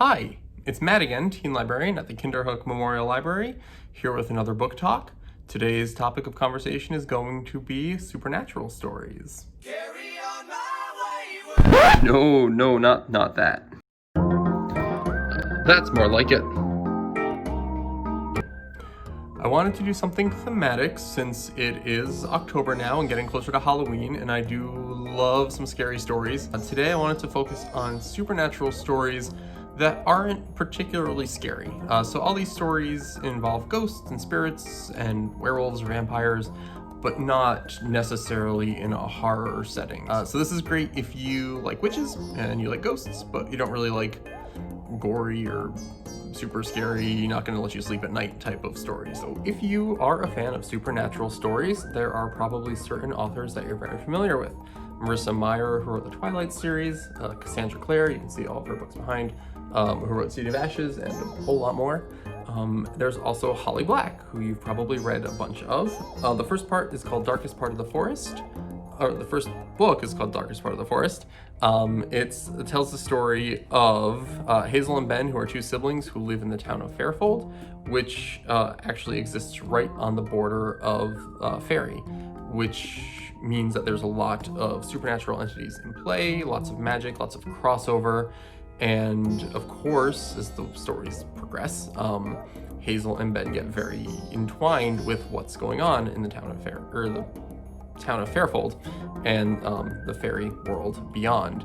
Hi, it's Matt again, teen librarian at the Kinderhook Memorial Library, here with another book talk. Today's topic of conversation is going to be supernatural stories. Carry on my way. No, not that. That's more like it. I wanted to do something thematic since it is October now and getting closer to Halloween, and I do love some scary stories. Today I wanted to focus on supernatural stories that aren't particularly scary. So all these stories involve ghosts and spirits and werewolves or vampires, but not necessarily in a horror setting. So this is great if you like witches and you like ghosts, but you don't really like gory or super scary, not gonna let you sleep at night type of stories. So if you are a fan of supernatural stories, there are probably certain authors that you're very familiar with. Marissa Meyer, who wrote the Twilight series, Cassandra Clare, you can see all of her books behind, who wrote City of Ashes and a whole lot more. There's also Holly Black, who you've probably read a bunch of. The first part is called Darkest Part of the Forest, or the first book is called Darkest Part of the Forest. It tells the story of Hazel and Ben, who are two siblings who live in the town of Fairfold, which actually exists right on the border of Fairy, which means that there's a lot of supernatural entities in play, lots of magic, lots of crossover, and of course, as the stories progress, Hazel and Ben get very entwined with what's going on in the town of Fairfold and the fairy world beyond.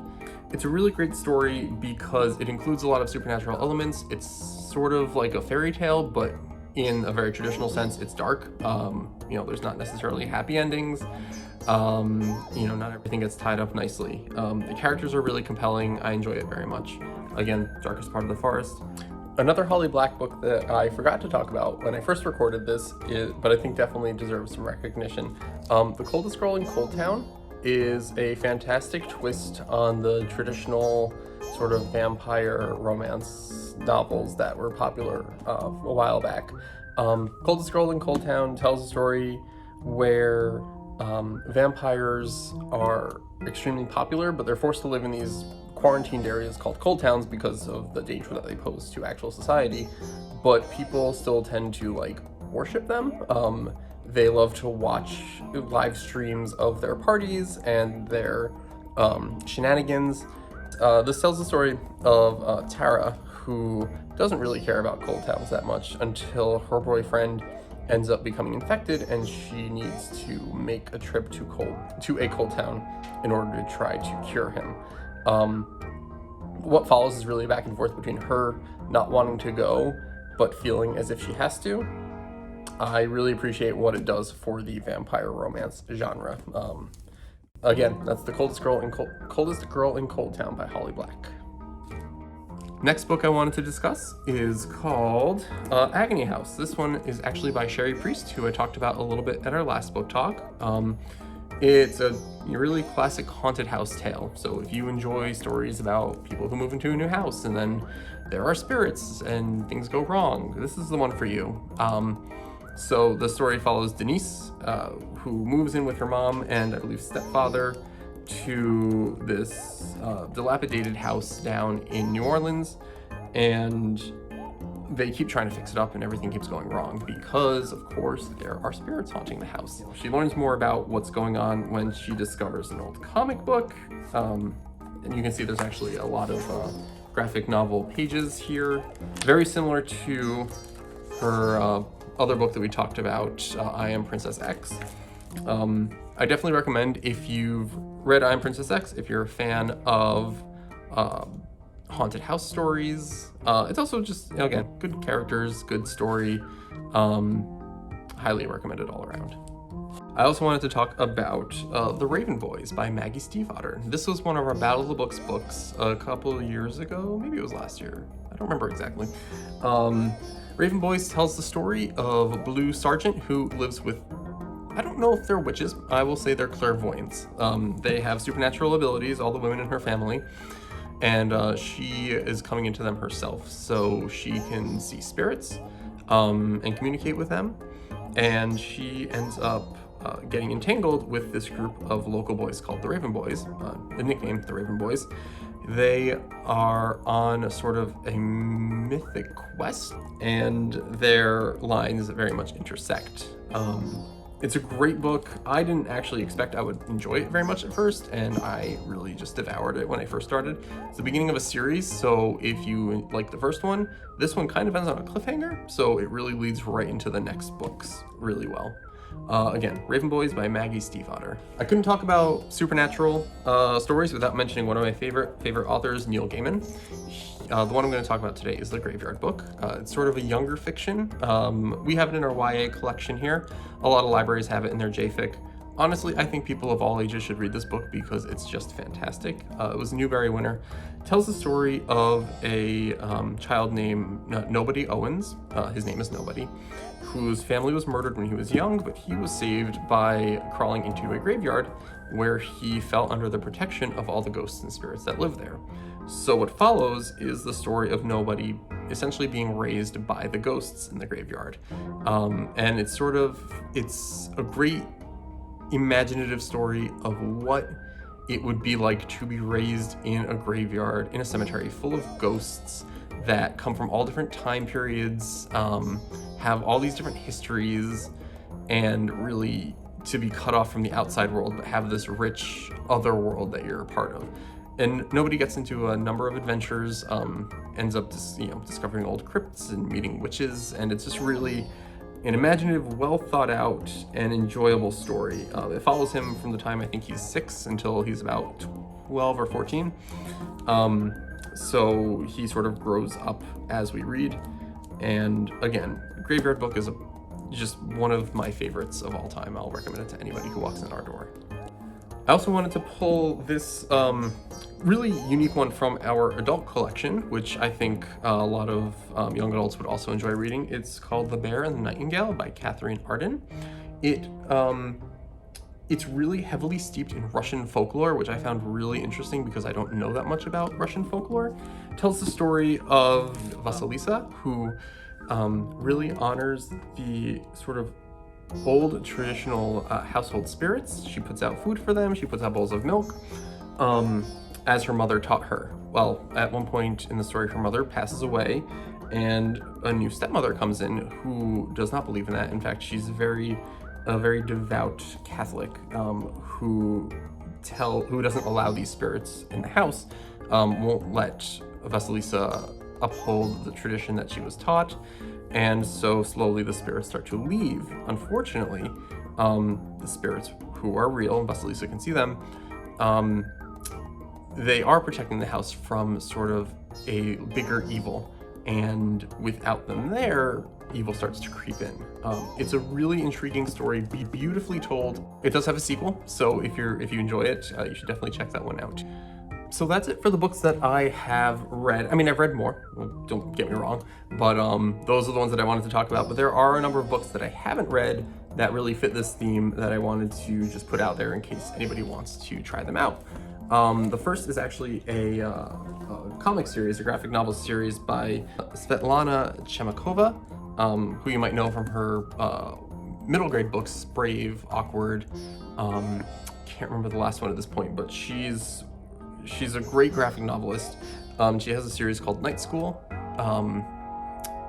It's a really great story because it includes a lot of supernatural elements. It's sort of like a fairy tale, but in a very traditional sense. It's dark. There's not necessarily happy endings. Not everything gets tied up nicely. The characters are really compelling. I enjoy it very much. Again, Darkest Part of the Forest. Another Holly Black book that I forgot to talk about when I first recorded this, but I think definitely deserves some recognition. The Coldest Girl in Coldtown is a fantastic twist on the traditional sort of vampire romance novels that were popular a while back. Coldest Girl in Coldtown tells a story where vampires are extremely popular, but they're forced to live in these quarantined areas called cold towns because of the danger that they pose to actual society, but people still tend to worship them. They love to watch live streams of their parties and their shenanigans. This tells the story of Tara, who doesn't really care about cold towns that much until her boyfriend ends up becoming infected and she needs to make a trip to a cold town in order to try to cure him. What follows is really back and forth between her not wanting to go but feeling as if she has to. I really appreciate what it does for the vampire romance genre. Again, that's The Coldest Girl in Coldtown by Holly Black. Next book I wanted to discuss is called Anguish House. This one is actually by Sherry Priest, who I talked about a little bit at our last book talk. It's a really classic haunted house tale. So if you enjoy stories about people who move into a new house and then there are spirits and things go wrong, this is the one for you. So the story follows Denise, who moves in with her mom and I believe stepfather to this dilapidated house down in New Orleans, and they keep trying to fix it up and everything keeps going wrong because, of course, there are spirits haunting the house. She learns more about what's going on when she discovers an old comic book, and you can see there's actually a lot of graphic novel pages here, very similar to her other book that we talked about, I Am Princess X. I definitely recommend, if you've read I Am Princess X, if you're a fan of haunted house stories. It's also just, again, good characters, good story. Highly recommended all around. I also wanted to talk about The Raven Boys by Maggie Stiefvater. This was one of our Battle of the Books books a couple of years ago. Maybe it was last year. I don't remember exactly. Raven Boys tells the story of a blue sergeant who lives with, I don't know if they're witches, I will say they're clairvoyants. They have supernatural abilities, all the women in her family, and she is coming into them herself, so she can see spirits and communicate with them, and she ends up getting entangled with this group of local boys called the Raven Boys, the nickname the Raven Boys, They are on a sort of a mythic quest, and their lines very much intersect. It's a great book. I didn't actually expect I would enjoy it very much at first, and I really just devoured it when I first started. It's the beginning of a series, so if you like the first one, this one kind of ends on a cliffhanger, so it really leads right into the next books really well. Again, Raven Boys by Maggie Stiefvater. I couldn't talk about supernatural stories without mentioning one of my favorite authors, Neil Gaiman. The one I'm going to talk about today is the Graveyard Book. It's sort of a younger fiction. We have it in our YA collection here. A lot of libraries have it in their JFIC. Honestly, I think people of all ages should read this book because it's just fantastic. It was a Newbery winner. It tells the story of a child named Nobody Owens. His name is Nobody, whose family was murdered when he was young, but he was saved by crawling into a graveyard where he fell under the protection of all the ghosts and spirits that live there. So what follows is the story of Nobody essentially being raised by the ghosts in the graveyard. And it's a great imaginative story of what it would be like to be raised in a graveyard, in a cemetery full of ghosts that come from all different time periods, have all these different histories, and really to be cut off from the outside world, but have this rich other world that you're a part of. And Nobody gets into a number of adventures, ends up discovering old crypts and meeting witches, and it's just really an imaginative, well thought out, and enjoyable story. It follows him from the time I think he's 6 until he's about 12 or 14. So he sort of grows up as we read. And again, Graveyard Book is just one of my favorites of all time. I'll recommend it to anybody who walks in our door. I also wanted to pull this really unique one from our adult collection, which I think a lot of young adults would also enjoy reading. It's called The Bear and the Nightingale by Catherine Arden. It's really heavily steeped in Russian folklore, which I found really interesting because I don't know that much about Russian folklore. It tells the story of Vasilisa, who really honors the sort of old traditional household spirits. She puts out food for them, she puts out bowls of milk, as her mother taught her. Well, at one point in the story, her mother passes away, and a new stepmother comes in who does not believe in that. In fact, she's a very devout Catholic who doesn't allow these spirits in the house, won't let Vasilisa uphold the tradition that she was taught, and so slowly the spirits start to leave. Unfortunately, the spirits who are real, and Vasilisa can see them, they are protecting the house from sort of a bigger evil, and without them there, evil starts to creep in. It's a really intriguing story, beautifully told. It does have a sequel, so if you enjoy it, you should definitely check that one out. So that's it for the books that I have read. I mean, I've read more, don't get me wrong, but those are the ones that I wanted to talk about. But there are a number of books that I haven't read that really fit this theme that I wanted to just put out there in case anybody wants to try them out. The first is actually a comic series, a graphic novel series by Svetlana Chemakova, who you might know from her middle grade books, Brave, Awkward. Can't remember the last one at this point, but she's a great graphic novelist. She has a series called Night School.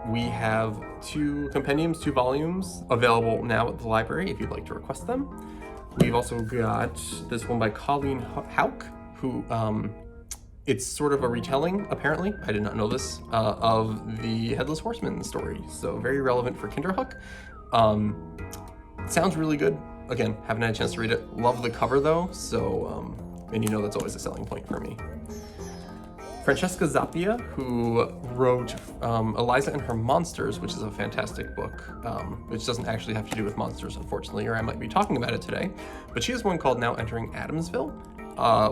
We have 2 compendiums, 2 volumes available now at the library if you'd like to request them. We've also got this one by Colleen Houck, who it's sort of a retelling, apparently, I did not know this, of the Headless Horseman story. So very relevant for Kinderhook. Sounds really good. Again, haven't had a chance to read it. Love the cover though, so and you know that's always a selling point for me. Francesca Zappia, who wrote Eliza and Her Monsters, which is a fantastic book, which doesn't actually have to do with monsters, unfortunately, or I might be talking about it today. But she has one called Now Entering Adamsville,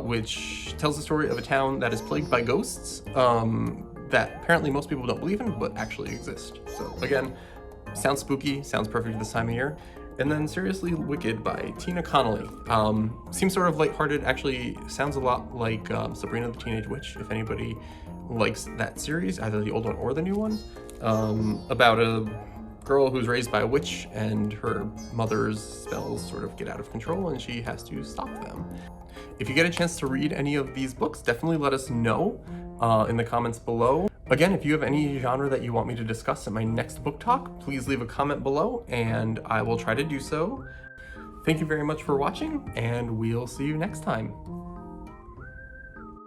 which tells the story of a town that is plagued by ghosts that apparently most people don't believe in, but actually exist. So again, sounds spooky, sounds perfect this time of year. And then Seriously Wicked by Tina Connolly. Seems sort of lighthearted, actually sounds a lot like Sabrina the Teenage Witch, if anybody likes that series, either the old one or the new one. About a girl who's raised by a witch and her mother's spells sort of get out of control and she has to stop them. If you get a chance to read any of these books, definitely let us know in the comments below. Again, if you have any genre that you want me to discuss in my next book talk, please leave a comment below and I will try to do so. Thank you very much for watching, and we'll see you next time.